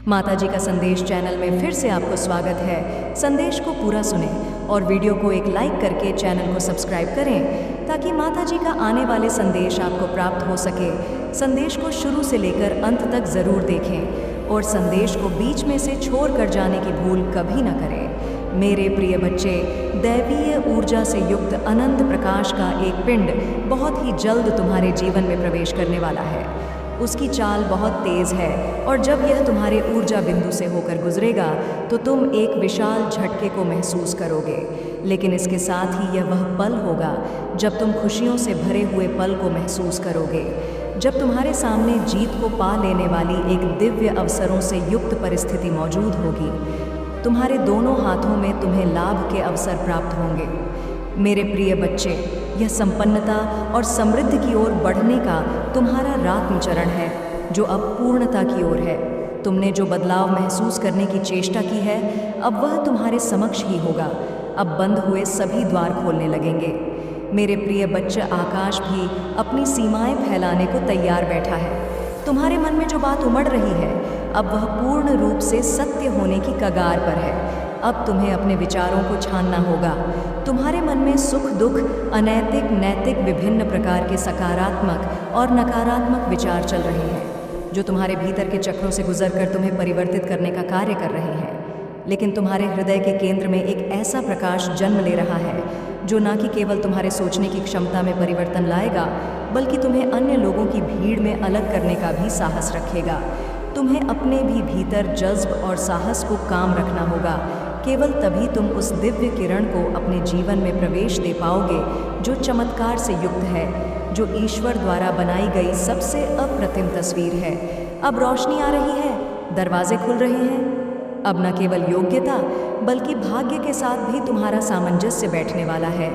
माताजी का संदेश चैनल में फिर से आपको स्वागत है। संदेश को पूरा सुने और वीडियो को एक लाइक करके चैनल को सब्सक्राइब करें ताकि माताजी का आने वाले संदेश आपको प्राप्त हो सके। संदेश को शुरू से लेकर अंत तक ज़रूर देखें और संदेश को बीच में से छोड़ कर जाने की भूल कभी न करें। मेरे प्रिय बच्चे, दैवीय ऊर्जा से युक्त अनंत प्रकाश का एक पिंड बहुत ही जल्द तुम्हारे जीवन में प्रवेश करने वाला है। उसकी चाल बहुत तेज़ है और जब यह तुम्हारे ऊर्जा बिंदु से होकर गुजरेगा तो तुम एक विशाल झटके को महसूस करोगे। लेकिन इसके साथ ही यह वह पल होगा जब तुम खुशियों से भरे हुए पल को महसूस करोगे, जब तुम्हारे सामने जीत को पा लेने वाली एक दिव्य अवसरों से युक्त परिस्थिति मौजूद होगी। तुम्हारे दोनों हाथों में तुम्हें लाभ के अवसर प्राप्त होंगे। मेरे प्रिय बच्चे, यह संपन्नता और समृद्धि की ओर बढ़ने का तुम्हारा रात्म चरण है जो अब पूर्णता की ओर है। तुमने जो बदलाव महसूस करने की चेष्टा की है, अब वह तुम्हारे समक्ष ही होगा। अब बंद हुए सभी द्वार खोलने लगेंगे। मेरे प्रिय बच्चे, आकाश भी अपनी सीमाएं फैलाने को तैयार बैठा है। तुम्हारे मन में जो बात उमड़ रही है, अब वह पूर्ण रूप से सत्य होने की कगार पर है। अब तुम्हें अपने विचारों को छानना होगा। तुम्हारे मन में सुख दुख, अनैतिक नैतिक विभिन्न प्रकार के सकारात्मक और नकारात्मक विचार चल रहे हैं जो तुम्हारे भीतर के चक्रों से गुजरकर तुम्हें परिवर्तित करने का कार्य कर रहे हैं। लेकिन तुम्हारे हृदय के केंद्र में एक ऐसा प्रकाश जन्म ले रहा है जो न कि केवल तुम्हारे सोचने की क्षमता में परिवर्तन लाएगा, बल्कि तुम्हें अन्य लोगों की भीड़ में अलग करने का भी साहस रखेगा। तुम्हें अपने भी भीतर जज्ब और साहस को काम रखना होगा। केवल तभी तुम उस दिव्य किरण को अपने जीवन में प्रवेश दे पाओगे जो चमत्कार से युक्त है, जो ईश्वर द्वारा बनाई गई सबसे अप्रतिम तस्वीर है। अब रोशनी आ रही है, दरवाजे खुल रहे हैं। अब न केवल योग्यता बल्कि भाग्य के साथ भी तुम्हारा सामंजस्य बैठने वाला है।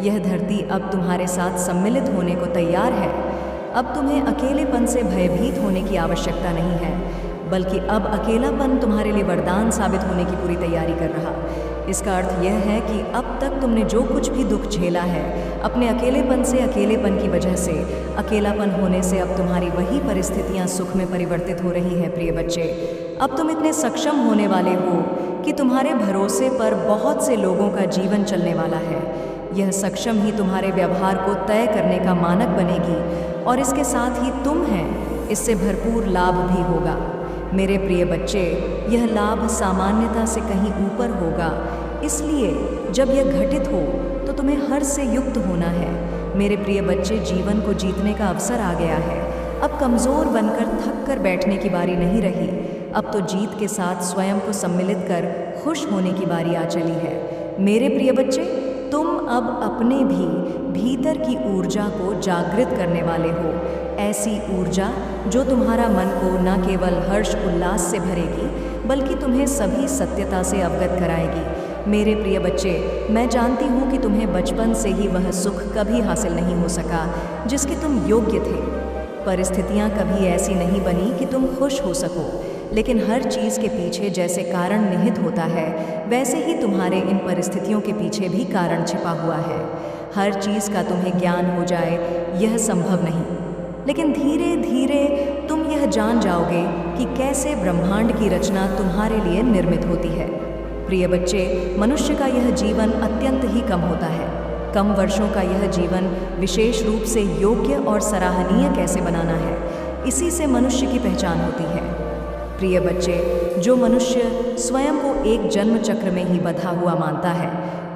यह धरती अब तुम्हारे साथ सम्मिलित होने को तैयार है। अब तुम्हें अकेलेपन से भयभीत होने की आवश्यकता नहीं है, बल्कि अब अकेलापन तुम्हारे लिए वरदान साबित होने की पूरी तैयारी कर रहा। इसका अर्थ यह है कि अब तक तुमने जो कुछ भी दुख झेला है, अपने अकेलेपन से, अकेलेपन की वजह से, अकेलापन होने से अब तुम्हारी वही परिस्थितियां सुख में परिवर्तित हो रही हैं। प्रिय बच्चे, अब तुम इतने सक्षम होने वाले हो कि तुम्हारे भरोसे पर बहुत से लोगों का जीवन चलने वाला है। यह सक्षम ही तुम्हारे व्यवहार को तय करने का मानक बनेगी और इसके साथ ही तुम हैं, इससे भरपूर लाभ भी होगा। मेरे प्रिय बच्चे, यह लाभ सामान्यता से कहीं ऊपर होगा, इसलिए जब यह घटित हो तो तुम्हें हर्ष से युक्त होना है। मेरे प्रिय बच्चे, जीवन को जीतने का अवसर आ गया है। अब कमज़ोर बनकर थक कर बैठने की बारी नहीं रही। अब तो जीत के साथ स्वयं को सम्मिलित कर खुश होने की बारी आ चली है। मेरे प्रिय बच्चे, तुम अब अपने भी भीतर की ऊर्जा को जागृत करने वाले हो। ऐसी ऊर्जा जो तुम्हारा मन को न केवल हर्ष उल्लास से भरेगी, बल्कि तुम्हें सभी सत्यता से अवगत कराएगी। मेरे प्रिय बच्चे, मैं जानती हूँ कि तुम्हें बचपन से ही वह सुख कभी हासिल नहीं हो सका जिसके तुम योग्य थे। परिस्थितियाँ कभी ऐसी नहीं बनी कि तुम खुश हो सको, लेकिन हर चीज़ के पीछे जैसे कारण निहित होता है, वैसे ही तुम्हारे इन परिस्थितियों के पीछे भी कारण छिपा हुआ है। हर चीज़ का तुम्हें ज्ञान हो जाए यह संभव नहीं, लेकिन धीरे धीरे तुम यह जान जाओगे कि कैसे ब्रह्मांड की रचना तुम्हारे लिए निर्मित होती है। प्रिय बच्चे, मनुष्य का यह जीवन अत्यंत ही कम होता है। कम वर्षों का यह जीवन विशेष रूप से योग्य और सराहनीय कैसे बनाना है, इसी से मनुष्य की पहचान होती है। प्रिय बच्चे, जो मनुष्य स्वयं को एक जन्म चक्र में ही बंधा हुआ मानता है,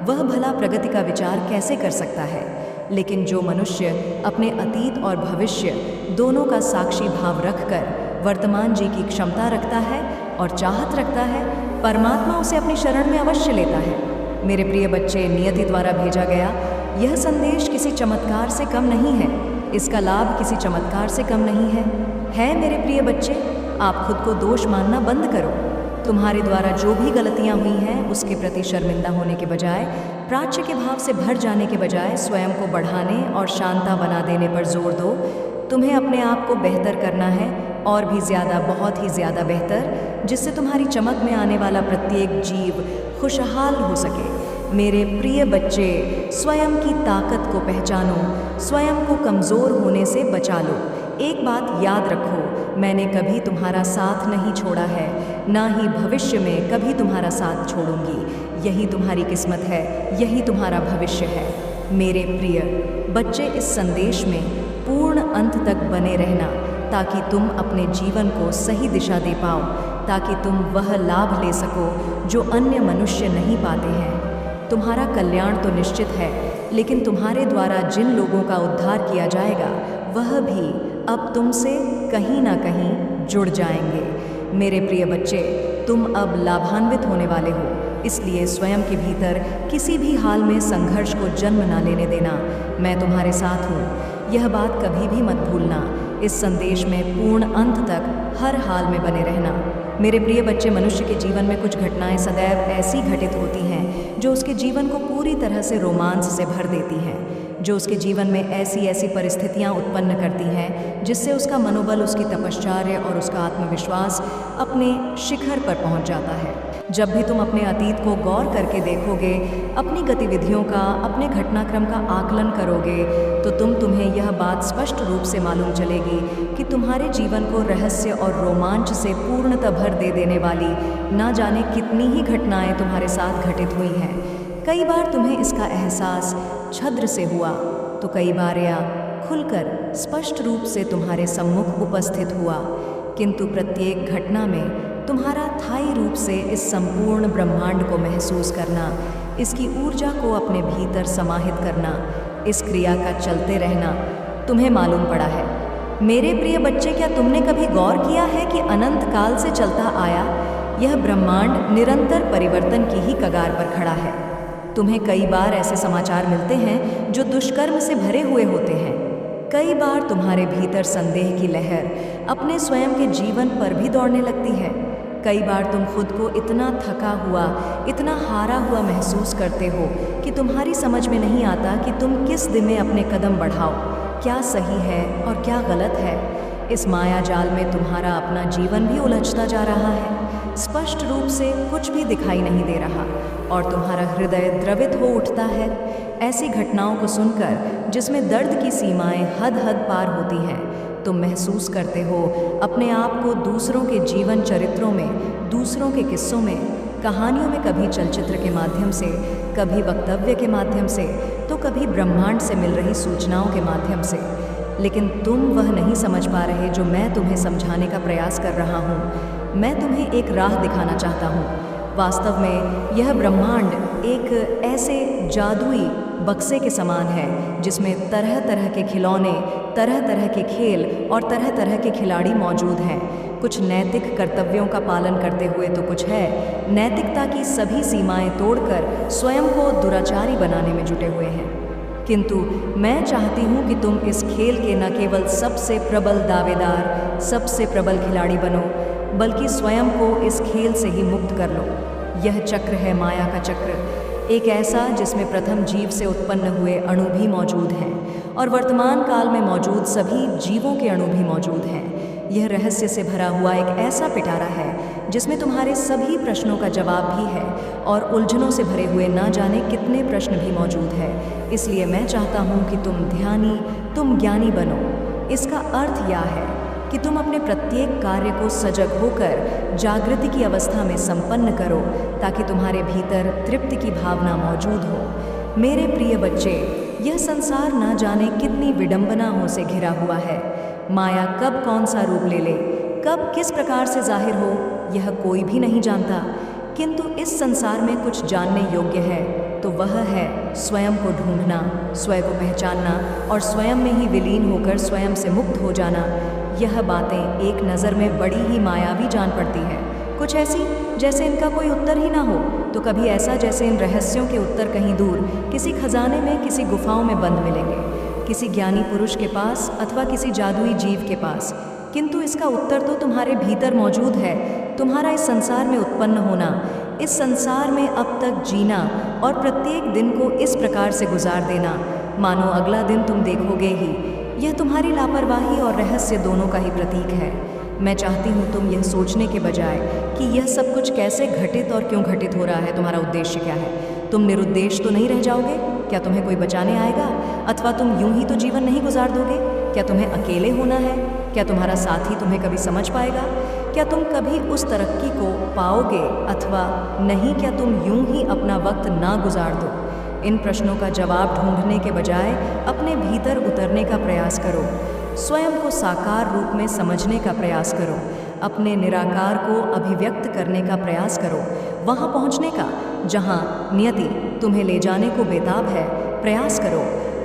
वह भला प्रगति का विचार कैसे कर सकता है। लेकिन जो मनुष्य अपने अतीत और भविष्य दोनों का साक्षी भाव रखकर वर्तमान जी की क्षमता रखता है और चाहत रखता है, परमात्मा उसे अपनी शरण में अवश्य लेता है। मेरे प्रिय बच्चे, नियति द्वारा भेजा गया यह संदेश किसी चमत्कार से कम नहीं है। इसका लाभ किसी चमत्कार से कम नहीं है। मेरे प्रिय बच्चे, आप खुद को दोष मानना बंद करो। तुम्हारे द्वारा जो भी गलतियां हुई हैं उसके प्रति शर्मिंदा होने के बजाय, प्राच्य के भाव से भर जाने के बजाय स्वयं को बढ़ाने और शांता बना देने पर जोर दो। तुम्हें अपने आप को बेहतर करना है, और भी ज़्यादा, बहुत ही ज़्यादा बेहतर, जिससे तुम्हारी चमक में आने वाला प्रत्येक जीव खुशहाल हो सके। मेरे प्रिय बच्चे, स्वयं की ताकत को पहचानो, स्वयं को कमज़ोर होने से बचा लो। एक बात याद रखो, मैंने कभी तुम्हारा साथ नहीं छोड़ा है। ना ही भविष्य में कभी तुम्हारा साथ छोड़ूंगी। यही तुम्हारी किस्मत है, यही तुम्हारा भविष्य है। मेरे प्रिय बच्चे, इस संदेश में पूर्ण अंत तक बने रहना, ताकि तुम अपने जीवन को सही दिशा दे पाओ, ताकि तुम वह लाभ ले सको जो अन्य मनुष्य नहीं पाते हैं। तुम्हारा कल्याण तो निश्चित है, लेकिन तुम्हारे द्वारा जिन लोगों का उद्धार किया जाएगा वह भी अब तुमसे कहीं ना कहीं जुड़ जाएंगे। मेरे प्रिय बच्चे, तुम अब लाभान्वित होने वाले हो, इसलिए स्वयं के भीतर किसी भी हाल में संघर्ष को जन्म ना लेने देना। मैं तुम्हारे साथ हूँ, यह बात कभी भी मत भूलना। इस संदेश में पूर्ण अंत तक हर हाल में बने रहना। मेरे प्रिय बच्चे, मनुष्य के जीवन में कुछ घटनाएं सदैव ऐसी घटित होती हैं जो उसके जीवन को पूरी तरह से रोमांच से भर देती हैं, जो उसके जीवन में ऐसी ऐसी परिस्थितियां उत्पन्न करती हैं जिससे उसका मनोबल, उसकी तपश्चर्या और उसका आत्मविश्वास अपने शिखर पर पहुंच जाता है। जब भी तुम अपने अतीत को गौर करके देखोगे, अपनी गतिविधियों का, अपने घटनाक्रम का आकलन करोगे, तो तुम्हें यह बात स्पष्ट रूप से मालूम चलेगी कि तुम्हारे जीवन को रहस्य और रोमांच से पूर्णतः भर दे देने वाली ना जाने कितनी ही घटनाएं तुम्हारे साथ घटित हुई हैं। कई बार तुम्हें इसका एहसास छद्र से हुआ, तो कई बार यह खुलकर स्पष्ट रूप से तुम्हारे सम्मुख उपस्थित हुआ, किंतु प्रत्येक घटना में तुम्हारा स्थायी रूप से इस संपूर्ण ब्रह्मांड को महसूस करना, इसकी ऊर्जा को अपने भीतर समाहित करना, इस क्रिया का चलते रहना तुम्हें मालूम पड़ा है। मेरे प्रिय बच्चे, क्या तुमने कभी गौर किया है कि अनंत काल से चलता आया यह ब्रह्मांड निरंतर परिवर्तन की ही कगार पर खड़ा है। तुम्हें कई बार ऐसे समाचार मिलते हैं जो दुष्कर्म से भरे हुए होते हैं। कई बार तुम्हारे भीतर संदेह की लहर अपने स्वयं के जीवन पर भी दौड़ने लगती है। कई बार तुम खुद को इतना थका हुआ, इतना हारा हुआ महसूस करते हो कि तुम्हारी समझ में नहीं आता कि तुम किस दिशा अपने कदम बढ़ाओ, क्या सही है और क्या गलत है। इस माया जाल में तुम्हारा अपना जीवन भी उलझता जा रहा है। स्पष्ट रूप से कुछ भी दिखाई नहीं दे रहा और तुम्हारा हृदय द्रवित हो उठता है ऐसी घटनाओं को सुनकर, जिसमें दर्द की सीमाएं हद हद पार होती हैं। तुम महसूस करते हो अपने आप को दूसरों के जीवन चरित्रों में, दूसरों के किस्सों में, कहानियों में, कभी चलचित्र के माध्यम से, कभी वक्तव्य के माध्यम से, तो कभी ब्रह्मांड से मिल रही सूचनाओं के माध्यम से। लेकिन तुम वह नहीं समझ पा रहे जो मैं तुम्हें समझाने का प्रयास कर रहा हूँ। मैं तुम्हें एक राह दिखाना चाहता हूँ। वास्तव में यह ब्रह्मांड एक ऐसे जादुई बक्से के समान है जिसमें तरह तरह के खिलौने, तरह तरह के खेल और तरह तरह के खिलाड़ी मौजूद हैं। कुछ नैतिक कर्तव्यों का पालन करते हुए तो कुछ है नैतिकता की सभी सीमाएं तोड़कर स्वयं को दुराचारी बनाने में जुटे हुए हैं। किंतु मैं चाहती हूँ कि तुम इस खेल के न केवल सबसे प्रबल दावेदार, सबसे प्रबल खिलाड़ी बनो, बल्कि स्वयं को इस खेल से ही मुक्त कर लो। यह चक्र है माया का चक्र, एक ऐसा जिसमें प्रथम जीव से उत्पन्न हुए अणु भी मौजूद हैं और वर्तमान काल में मौजूद सभी जीवों के अणु भी मौजूद हैं। यह रहस्य से भरा हुआ एक ऐसा पिटारा है जिसमें तुम्हारे सभी प्रश्नों का जवाब भी है और उलझनों से भरे हुए ना जाने कितने प्रश्न भी मौजूद है। इसलिए मैं चाहता हूँ कि तुम ध्यानी, तुम ज्ञानी बनो। इसका अर्थ यह है कि तुम अपने प्रत्येक कार्य को सजग होकर जागृति की अवस्था में संपन्न करो, ताकि तुम्हारे भीतर तृप्ति की भावना मौजूद हो। मेरे प्रिय बच्चे, यह संसार ना जाने कितनी विडंबनाओं से घिरा हुआ है। माया कब कौन सा रूप ले ले, कब किस प्रकार से जाहिर हो, यह कोई भी नहीं जानता। किंतु इस संसार में कुछ जानने योग्य है तो वह है स्वयं को ढूंढना, स्वयं को पहचानना और स्वयं में ही विलीन होकर स्वयं से मुक्त हो जाना। यह बातें एक नज़र में बड़ी ही मायावी जान पड़ती हैं, कुछ ऐसी जैसे इनका कोई उत्तर ही ना हो, तो कभी ऐसा जैसे इन रहस्यों के उत्तर कहीं दूर किसी खजाने में, किसी गुफाओं में बंद मिलेंगे, किसी ज्ञानी पुरुष के पास अथवा किसी जादुई जीव के पास। किंतु इसका उत्तर तो तुम्हारे भीतर मौजूद है। तुम्हारा इस संसार में उत्पन्न होना, इस संसार में अब तक जीना और प्रत्येक दिन को इस प्रकार से गुजार देना मानो अगला दिन तुम देखोगे ही, यह तुम्हारी लापरवाही और रहस्य दोनों का ही प्रतीक है। मैं चाहती हूँ तुम यह सोचने के बजाय कि यह सब कुछ कैसे घटित और क्यों घटित हो रहा है, तुम्हारा उद्देश्य क्या है। तुम निरुद्देश्य तो नहीं रह जाओगे? क्या तुम्हें कोई बचाने आएगा? अथवा तुम यूं ही तो जीवन नहीं गुजार दोगे? क्या तुम्हें अकेले होना है? क्या तुम्हारा साथी तुम्हें कभी समझ पाएगा? क्या तुम कभी उस तरक्की को पाओगे अथवा नहीं? क्या तुम यूं ही अपना वक्त ना गुजार दो? इन प्रश्नों का जवाब ढूंढने के बजाय अपने भीतर उतरने का प्रयास करो। स्वयं को साकार रूप में समझने का प्रयास करो। अपने निराकार को अभिव्यक्त करने का प्रयास करो। वहाँ पहुँचने का जहाँ नियति तुम्हें ले जाने को बेताब है, प्रयास करो।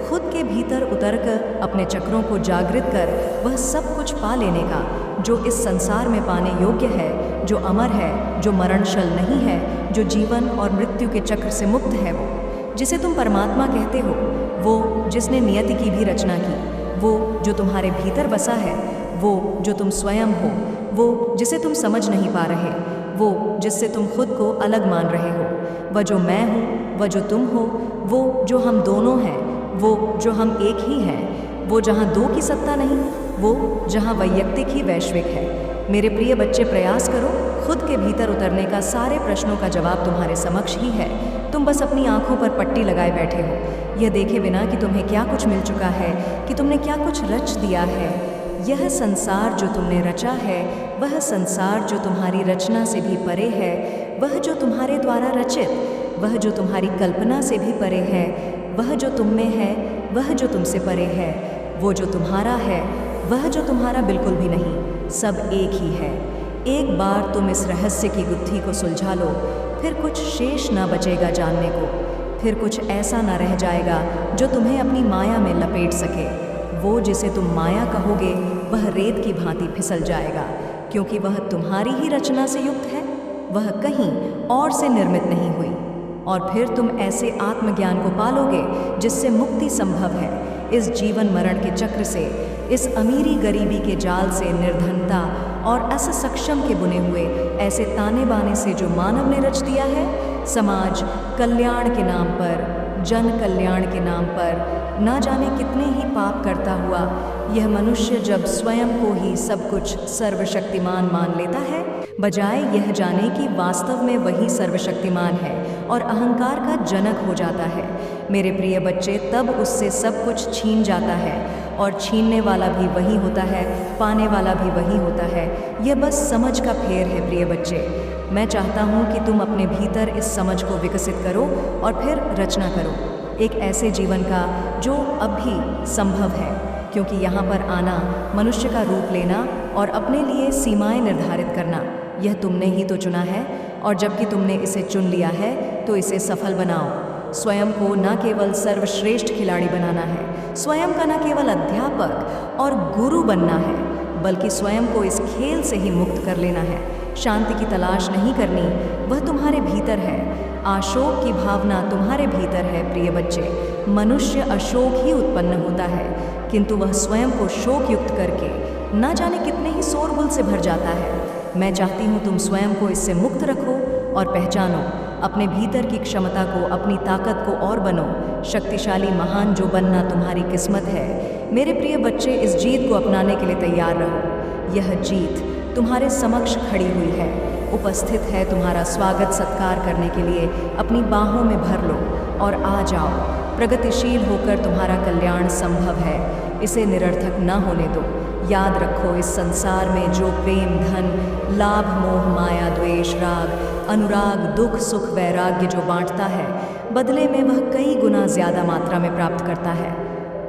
खुद के भीतर उतरकर अपने चक्रों को जागृत कर वह सब कुछ पा लेने का जो इस संसार में पाने योग्य है, जो अमर है, जो मरणशल नहीं है, जो जीवन और मृत्यु के चक्र से मुक्त है, वो जिसे तुम परमात्मा कहते हो, वो जिसने नियति की भी रचना की, वो जो तुम्हारे भीतर बसा है, वो जो तुम स्वयं हो, वो जिसे तुम समझ नहीं पा रहे, वो जिससे तुम खुद को अलग मान रहे हो, वह जो मैं हूँ, वह जो तुम हो, वो जो हम दोनों हैं, वो जो हम एक ही हैं, वो जहाँ दो की सत्ता नहीं, वो जहाँ वैयक्तिक ही वैश्विक है। मेरे प्रिय बच्चे, प्रयास करो। खुद के भीतर उतरने का सारे प्रश्नों का जवाब तुम्हारे समक्ष ही है। तुम बस अपनी आंखों पर पट्टी लगाए बैठे हो, यह देखे बिना कि तुम्हें क्या कुछ मिल चुका है, कि तुमने क्या कुछ रच दिया है। यह संसार जो तुमने रचा है, वह संसार जो तुम्हारी रचना से भी परे है, वह जो तुम्हारे द्वारा रचित, वह जो तुम्हारी कल्पना से भी परे है, वह जो तुम में है, वह जो तुमसे परे है, वो जो तुम्हारा है, वह जो तुम्हारा बिल्कुल भी नहीं, सब एक ही है। एक बार तुम इस रहस्य की गुत्थी को सुलझा लो, फिर कुछ शेष ना बचेगा जानने को, फिर कुछ ऐसा ना रह जाएगा जो तुम्हें अपनी माया में लपेट सके। वो जिसे तुम माया कहोगे, वह रेत की भांति फिसल जाएगा, क्योंकि वह तुम्हारी ही रचना से युक्त है, वह कहीं और से निर्मित नहीं हुई। और फिर तुम ऐसे आत्मज्ञान को पालोगे जिससे मुक्ति संभव है। इस जीवन मरण के चक्र से, इस अमीरी गरीबी के जाल से, निर्धनता और असक्षम के बुने हुए ऐसे ताने बाने से जो मानव ने रच दिया है, समाज कल्याण के नाम पर, जन कल्याण के नाम पर ना जाने कितने ही पाप करता हुआ यह मनुष्य जब स्वयं को ही सब कुछ सर्वशक्तिमान मान लेता है, बजाय यह जाने कि वास्तव में वही सर्वशक्तिमान है और अहंकार का जनक हो जाता है, मेरे प्रिय बच्चे, तब उससे सब कुछ छीन जाता है। और छीनने वाला भी वही होता है, पाने वाला भी वही होता है। यह बस समझ का फेर है प्रिय बच्चे। मैं चाहता हूँ कि तुम अपने भीतर इस समझ को विकसित करो और फिर रचना करो एक ऐसे जीवन का जो अब भी संभव है, क्योंकि यहाँ पर आना, मनुष्य का रूप लेना और अपने लिए सीमाएं निर्धारित करना, यह तुमने ही तो चुना है। और जबकि तुमने इसे चुन लिया है तो इसे सफल बनाओ। स्वयं को न केवल सर्वश्रेष्ठ खिलाड़ी बनाना है, स्वयं का न केवल अध्यापक और गुरु बनना है, बल्कि स्वयं को इस खेल से ही मुक्त कर लेना है। शांति की तलाश नहीं करनी, वह तुम्हारे भीतर है। आशोक की भावना तुम्हारे भीतर है प्रिय बच्चे। मनुष्य अशोक ही उत्पन्न होता है, किंतु वह स्वयं को शोक युक्त करके न जाने कितने ही शोरगुल से भर जाता है। मैं चाहती हूँ तुम स्वयं को इससे मुक्त रखो और पहचानो अपने भीतर की क्षमता को, अपनी ताकत को और बनो शक्तिशाली, महान जो बनना तुम्हारी किस्मत है। मेरे प्रिय बच्चे, इस जीत को अपनाने के लिए तैयार रहो। यह जीत तुम्हारे समक्ष खड़ी हुई है, उपस्थित है। तुम्हारा स्वागत सत्कार करने के लिए अपनी बाहों में भर लो और आ जाओ। प्रगतिशील होकर तुम्हारा कल्याण संभव है, इसे निरर्थक न होने दो। याद रखो, इस संसार में जो प्रेम, धन, लाभ, मोह, माया, द्वेष, राग, अनुराग, दुख, सुख, वैराग्य जो बांटता है, बदले में वह कई गुना ज़्यादा मात्रा में प्राप्त करता है।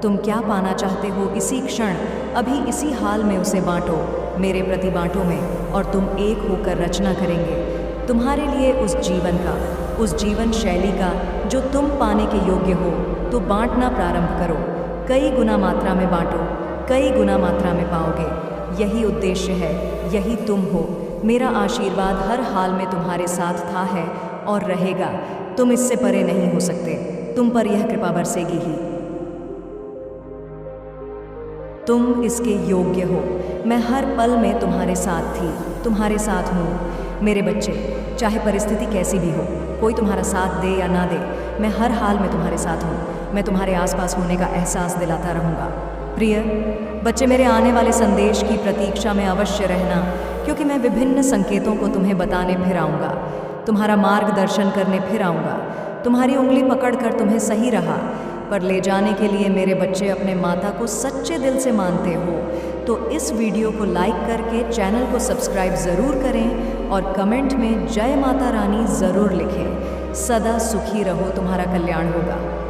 तुम क्या पाना चाहते हो, इसी क्षण, अभी इसी हाल में उसे बांटो, मेरे प्रति बांटो में, और तुम एक होकर रचना करेंगे तुम्हारे लिए उस जीवन का, उस जीवन शैली का जो तुम पाने के योग्य हो। तो बांटना प्रारंभ करो, कई गुना मात्रा में बांटो, कई गुना मात्रा में पाओगे। यही उद्देश्य है, यही तुम हो। मेरा आशीर्वाद हर हाल में तुम्हारे साथ था, है और रहेगा। तुम इससे परे नहीं हो सकते, तुम पर यह कृपा बरसेगी ही। तुम इसके योग्य हो। मैं हर पल में तुम्हारे साथ थी, तुम्हारे साथ हूँ मेरे बच्चे। चाहे परिस्थिति कैसी भी हो, कोई तुम्हारा साथ दे या ना दे, मैं हर हाल में तुम्हारे साथ हूँ। मैं तुम्हारे आसपास होने का एहसास दिलाता रहूँगा। प्रिय बच्चे, मेरे आने वाले संदेश की प्रतीक्षा में अवश्य रहना, क्योंकि मैं विभिन्न संकेतों को तुम्हें बताने फिर आऊँगा, तुम्हारा मार्गदर्शन करने फिर आऊँगा। तुम्हारी उंगली पकड़कर तुम्हें सही राह पर ले जाने के लिए मेरे बच्चे अपने माता को सच्चे दिल से मानते हो, तो इस वीडियो को लाइक करके चैनल को सब्सक्राइब ज़रूर करें और कमेंट में जय माता रानी ज़रूर लिखें। सदा सुखी रहो, तुम्हारा कल्याण होगा।